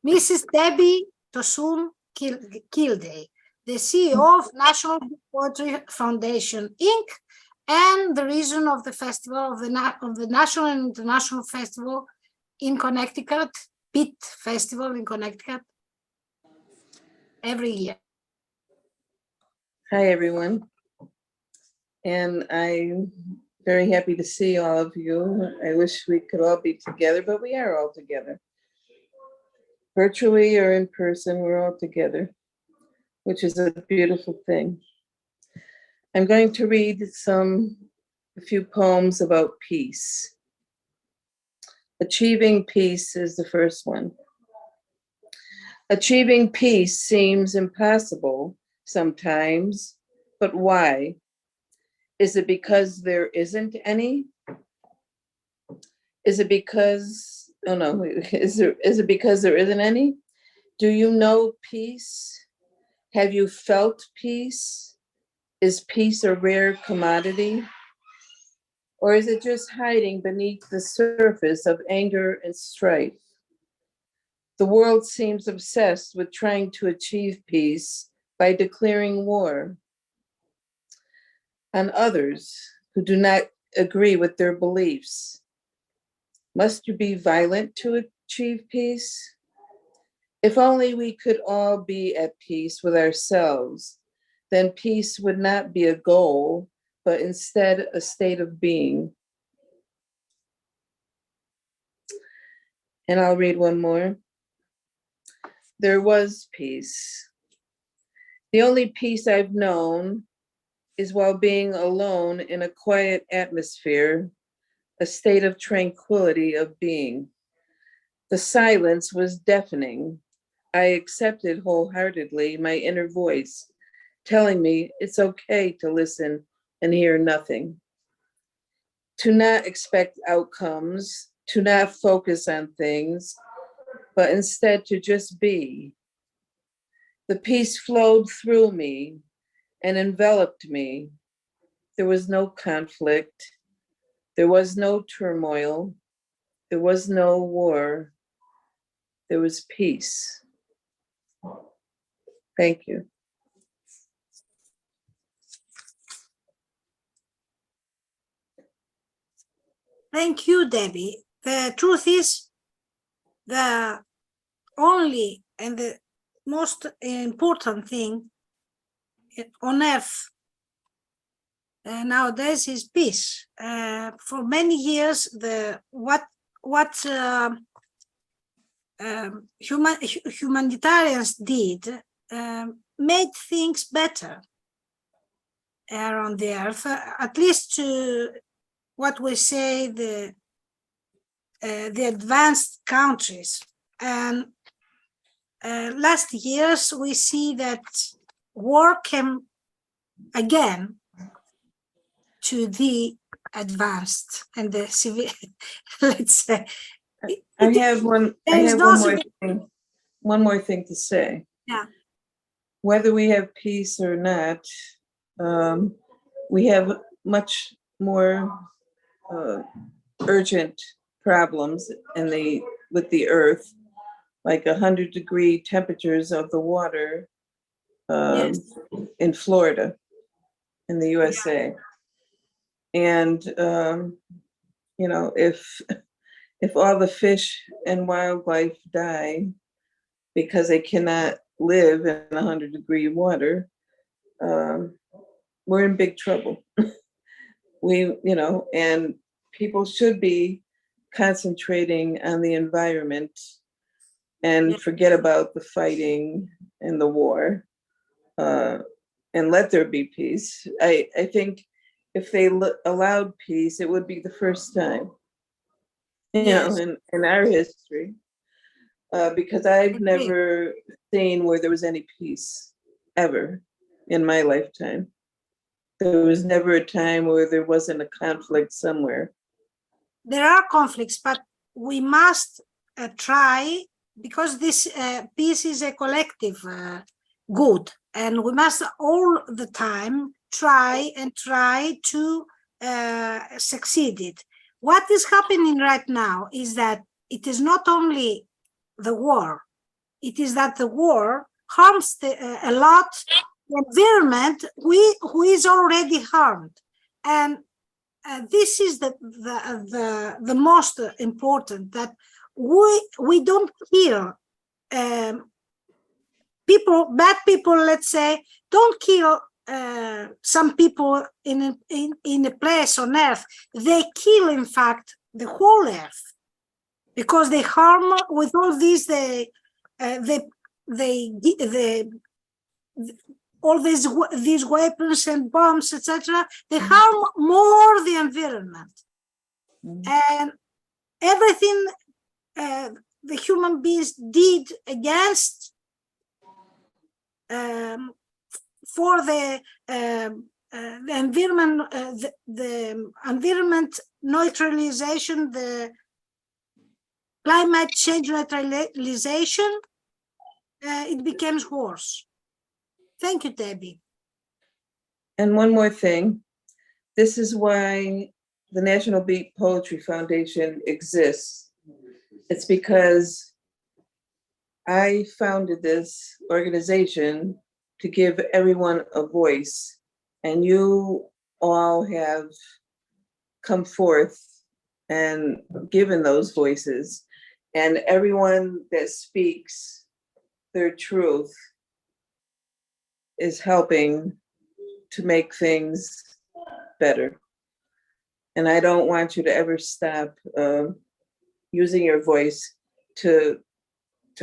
Mrs. Debbie Tosun Kilday, the CEO of National Poetry Foundation, Inc., and the reason of the festival of the National and International Festival in Connecticut, Pitt Festival in Connecticut, every year. Hi, everyone. And I'm very happy to see all of you. I wish we could all be together, but we are all together. Virtually or in person, we're all together, which is a beautiful thing. I'm going to read a few poems about peace. Achieving peace is the first one. Achieving peace seems impossible sometimes, but why? Is it because there isn't any? Is it because, oh no, is it because there isn't any? Do you know peace? Have you felt peace? Is peace a rare commodity? Or is it just hiding beneath the surface of anger and strife? The world seems obsessed with trying to achieve peace by declaring war on others who do not agree with their beliefs. Must you be violent to achieve peace? If only we could all be at peace with ourselves, then peace would not be a goal, but instead a state of being. And I'll read one more. There was peace. The only peace I've known is while being alone in a quiet atmosphere, a state of tranquility of being. The silence was deafening. I accepted wholeheartedly my inner voice, telling me it's okay to listen and hear nothing. To not expect outcomes, to not focus on things, but instead to just be. The peace flowed through me and enveloped me. There was no conflict. There was no turmoil. There was no war. There was peace. Thank you. Thank you, Debbie. The truth is, the only and the most important thing on earth nowadays is peace. For many years, humanitarians did made things better around the earth, at least to what we say the advanced countries. And last years we see that war came again to the advanced and the civil. Let's say. I have one more thing to say. Yeah. Whether we have peace or not, we have much more urgent problems with the earth, like 100-degree temperatures of the water Yes. in Florida, in the USA. And if all the fish and wildlife die because they cannot live in 100-degree water, we're in big trouble. And people should be concentrating on the environment and forget about the fighting and the war, and let there be peace. I think if they allowed peace, it would be the first time, in our history, because I've never seen where there was any peace ever in my lifetime. There was never a time where there wasn't a conflict somewhere. There are conflicts, but we must try, because this peace is a collective good, and we must all the time try to succeed it. What is happening right now is that it is not only the war, it is that the war harms a lot the environment who is already harmed. And this is the most important, that we don't kill people, bad people, let's say, don't kill some people in a place on earth. They kill, in fact, the whole earth, because they harm with all these all these weapons and bombs, etc. They harm more the environment. And everything the human beings did against for the environment, the environment neutralization, the climate change neutralization, it becomes worse. Thank you, Debbie. And one more thing, this is why the National Beat Poetry Foundation exists. It's because I founded this organization to give everyone a voice, and you all have come forth and given those voices, and everyone that speaks their truth is helping to make things better. And I don't want you to ever stop using your voice to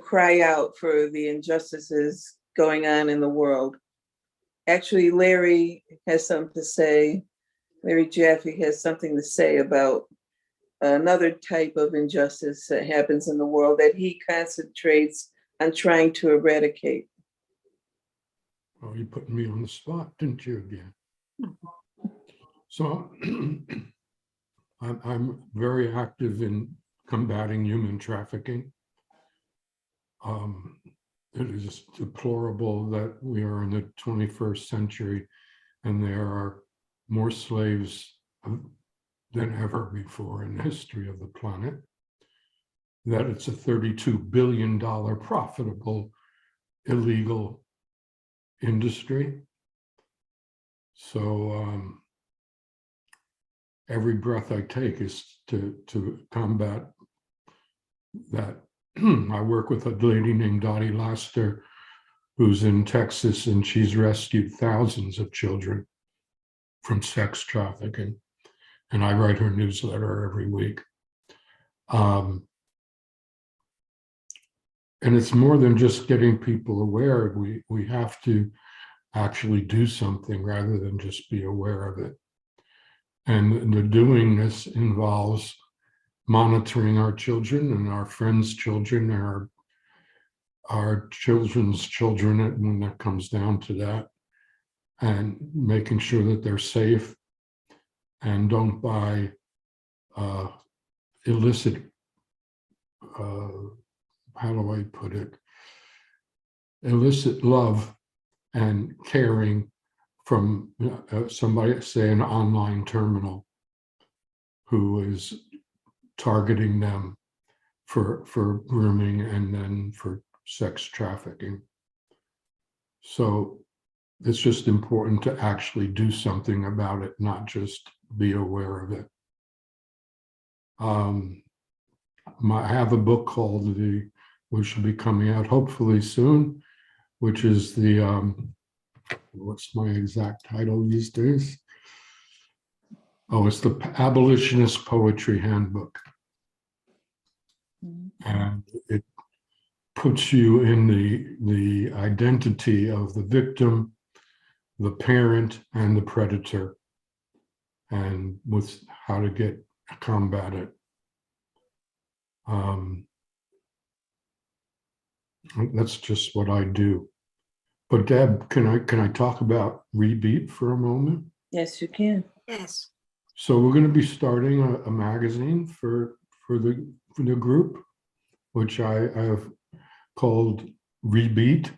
cry out for the injustices going on in the world. Actually, Larry has something to say. Larry Jaffe has something to say about another type of injustice that happens in the world that he concentrates on trying to eradicate. Oh, you put me on the spot, didn't you, again? So I'm very active in combating human trafficking. It is deplorable that we are in the 21st century and there are more slaves than ever before in the history of the planet, that it's a $32 billion profitable illegal industry. So every breath I take is to combat that. I work with a lady named Dottie Laster, who's in Texas, and she's rescued thousands of children from sex trafficking. And I write her newsletter every week. And it's more than just getting people aware. We have to actually do something rather than just be aware of it. And the doing this involves monitoring our children and our friends' children, our children's children, when that comes down to that, and making sure that they're safe and don't buy illicit, how do I put it, illicit love and caring from somebody, say an online terminal, who is targeting them for grooming and then for sex trafficking. So it's just important to actually do something about it, not just be aware of it. I have a book called which will be coming out hopefully soon, which is the, what's my exact title these days? Oh, it's the Abolitionist Poetry Handbook. And it puts you in the identity of the victim, the parent, and the predator, and with how to combat it. That's just what I do. But Deb, can I talk about Rebeat for a moment? Yes, you can. Yes. So we're going to be starting a magazine for the group, which I have called Rebeat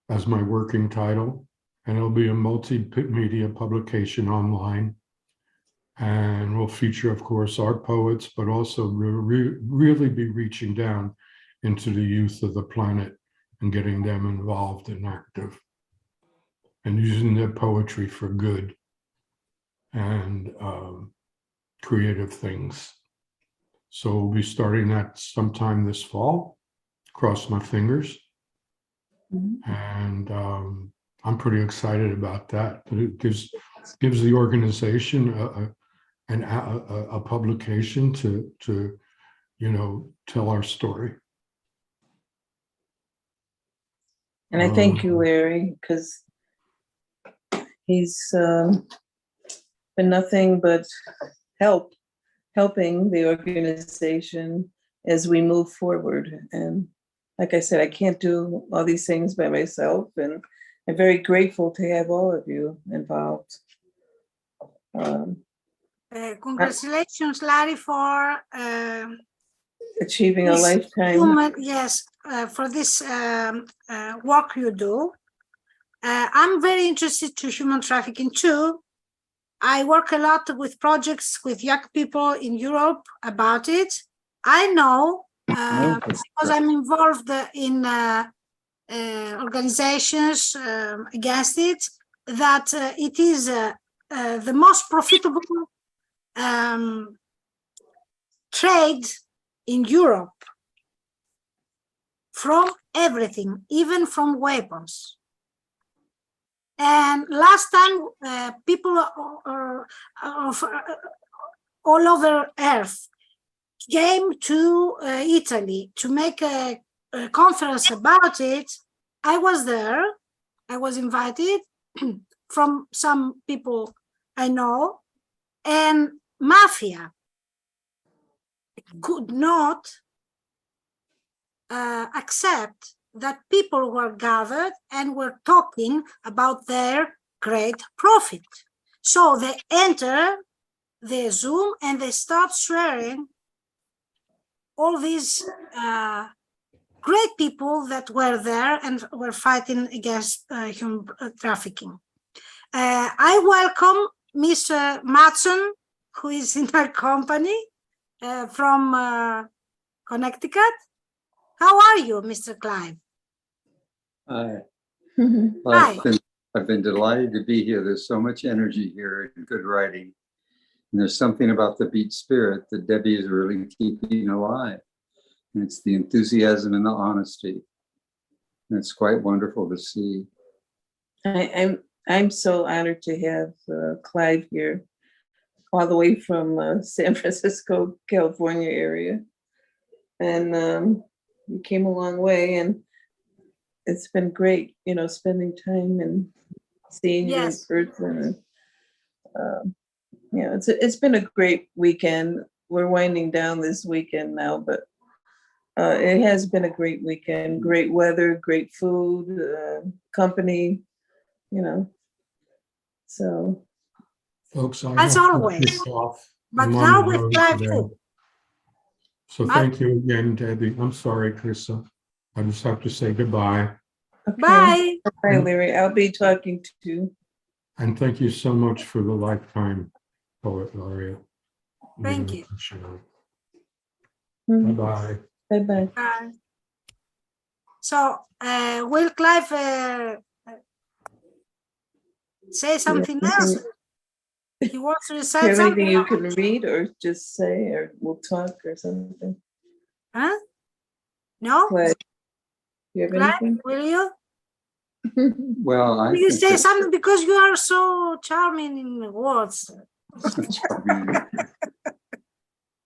as my working title, and it'll be a multimedia publication online. And we'll feature, of course, our poets, but also really be reaching down into the youth of the planet and getting them involved and active and using their poetry for good and creative things. So we'll be starting that sometime this fall. Cross my fingers. And I'm pretty excited about that. It gives the organization a publication to tell our story. And I thank you, Larry, because he's been nothing but helping the organization as we move forward. And like I said, I can't do all these things by myself, and I'm very grateful to have all of you involved. Congratulations, Larry, for achieving a lifetime. Yes, for this work you do. I'm very interested to human trafficking too. I work a lot with projects with young people in Europe about it. I know because I'm involved in organizations against it, that it is the most profitable trade in Europe, from everything, even from weapons. And last time, people of all over Earth came to Italy to make a conference about it. I was there. I was invited from some people I know, and mafia could not accept that people were gathered and were talking about their great profit. So they enter the Zoom and they start sharing all these great people that were there and were fighting against human trafficking. I welcome Mr. Matson, who is in our company from Connecticut. How are you, Mr. Clive? Hi. Hi. I've been delighted to be here. There's so much energy here and good writing. And there's something about the beat spirit that Debbie is really keeping alive. And it's the enthusiasm and the honesty. And it's quite wonderful to see. I'm so honored to have Clive here, all the way from San Francisco, California area. And we came a long way, and it's been great, spending time and seeing you in person. And, it's been a great weekend. We're winding down this weekend now, but it has been a great weekend. Great weather, great food, company, So, folks, as always. But now with Clive too. So thank you again, Debbie. I'm sorry, Chryssa. I just have to say goodbye. okay. Bye. Bye, Larry. I'll be talking to you. And thank you so much for the lifetime poet laureate. Thank you. Bye-bye. Bye-bye. Bye. So, will Clive say something else? He wants to say Do you have something. anything you can read or just say, or we'll talk or something? Huh? No? Clive, do you have Clive, anything? will you? Well, I Will you think say that- something, because you are so charming in words?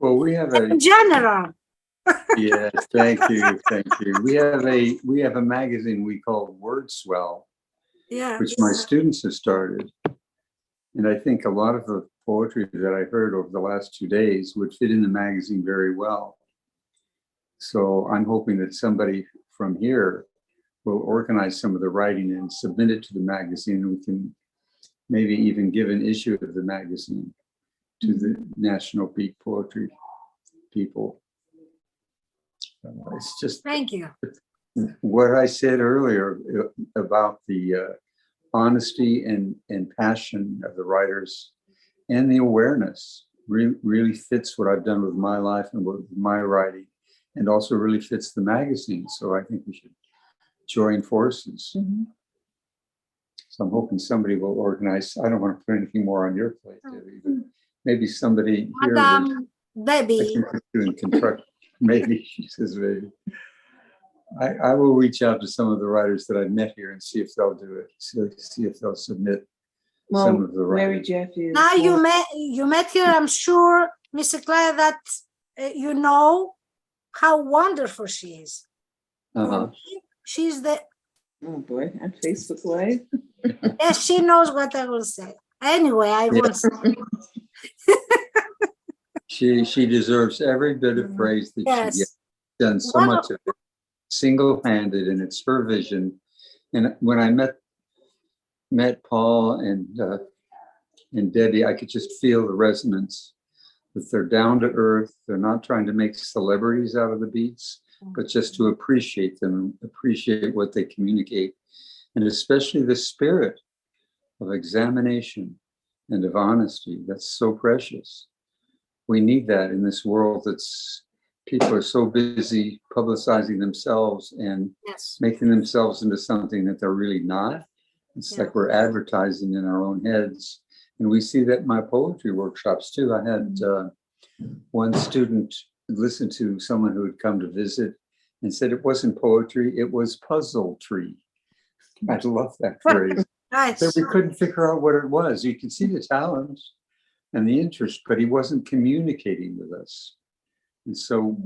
Well, we have In a general. yes, thank you. We have a magazine we call Wordswell, Yeah. which my students have started. And I think a lot of the poetry that I heard over the last 2 days would fit in the magazine very well. So I'm hoping that somebody from here will organize some of the writing and submit it to the magazine. And we can maybe even give an issue of the magazine to the National Beat Poetry people. It's just Thank you. what I said earlier about the honesty and passion of the writers and the awareness really fits what I've done with my life and with my writing, and also really fits the magazine. So I think we should join forces. Mhm. So I'm hoping somebody will organize. I don't want to put anything more on your plate, Debbie, but maybe somebody here that Madam I Debbie, can pursue in Kentucky. Maybe, she says maybe. I will reach out to some of the writers that I've met here and see if they'll do it. See if they'll submit some Well, of the Mary writers. Jaffe is. now you met here, I'm sure, Mr. Clive, that you know how wonderful she is. Uh-huh. She's the, Oh boy, on Facebook Live. yes, she knows what I will say. Anyway, I won't say. She deserves every bit of praise that she gets. Yes. Done so One much of it single-handed, and it's her vision. And when I met Paul and Debbie, I could just feel the resonance. That they're down to earth. They're not trying to make celebrities out of the beats, but just to appreciate them, appreciate what they communicate, and especially the spirit of examination and of honesty. That's so precious. We need that in this world that's, people are so busy publicizing themselves and Yes. making themselves into something that they're really not. It's Yeah. like we're advertising in our own heads. And we see that in my poetry workshops too. I had one student listen to someone who had come to visit and said it wasn't poetry, it was puzzle tree. I love that phrase. Right. So we couldn't figure out what it was. You could see the talent and the interest, but he wasn't communicating with us. And so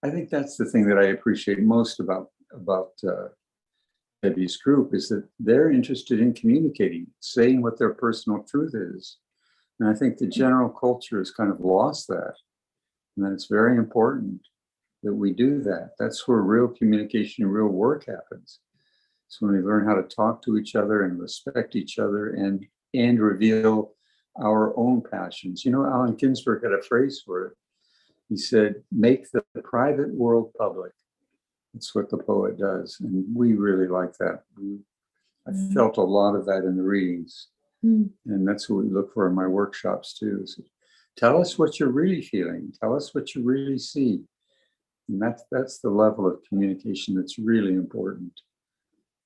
I think that's the thing that I appreciate most about Debbie's group, is that they're interested in communicating, saying what their personal truth is. And I think the general culture has kind of lost that. And that it's very important that we do that. That's where real communication and real work happens. So when we learn how to talk to each other and respect each other and reveal our own passions. You know, Allen Ginsberg had a phrase for it. He said, make the private world public. That's what the poet does. And we really like that. I felt a lot of that in the readings. And that's what we look for in my workshops too. So tell us what you're really feeling. Tell us what you really see. And that's the level of communication that's really important.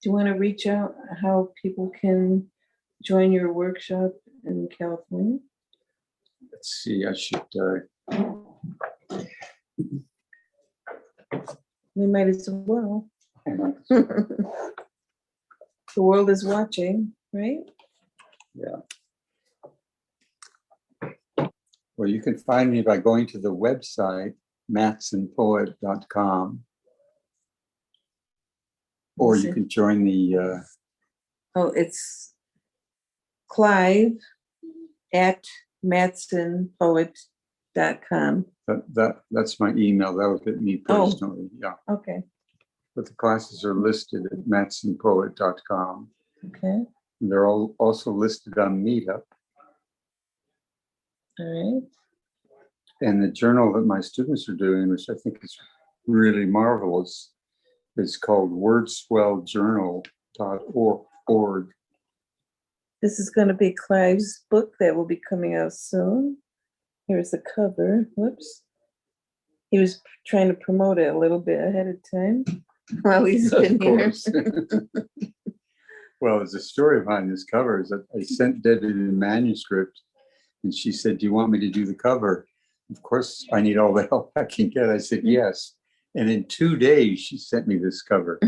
Do you want to reach out how people can join your workshop in California? Let's see, I should, We might as well. The world is watching, right? yeah. Well, you can find me by going to the website, matsonpoet.com. Or you can join the... Oh, it's Clive at matsonpoet.com. That's my email. That would hit me personally. Yeah. Okay. But the classes are listed at matsonpoet.com. Okay. They're all also listed on Meetup. All right. And the journal that my students are doing, which I think is really marvelous, is called wordswelljournal.org. This is going to be Clive's book that will be coming out soon. Here's the cover. Whoops. He was trying to promote it a little bit ahead of time while he's been here. Well, there's a story behind this cover. Is that I sent Debbie the manuscript and she said, do you want me to do the cover? Of course, I need all the help I can get. I said, yes. And in 2 days, she sent me this cover.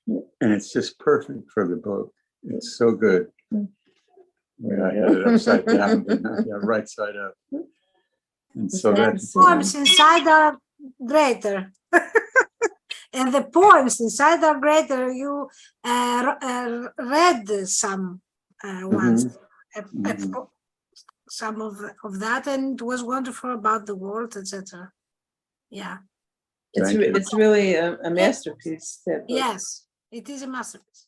And it's just perfect for the book. It's so good. Yeah, I had it upside down, but not right side up. And so that's Poems inside are greater. And the poems inside are greater. You read some ones, some of that, and it was wonderful about the world, etc. Yeah. It's really a masterpiece. That book. Yes, it is a masterpiece.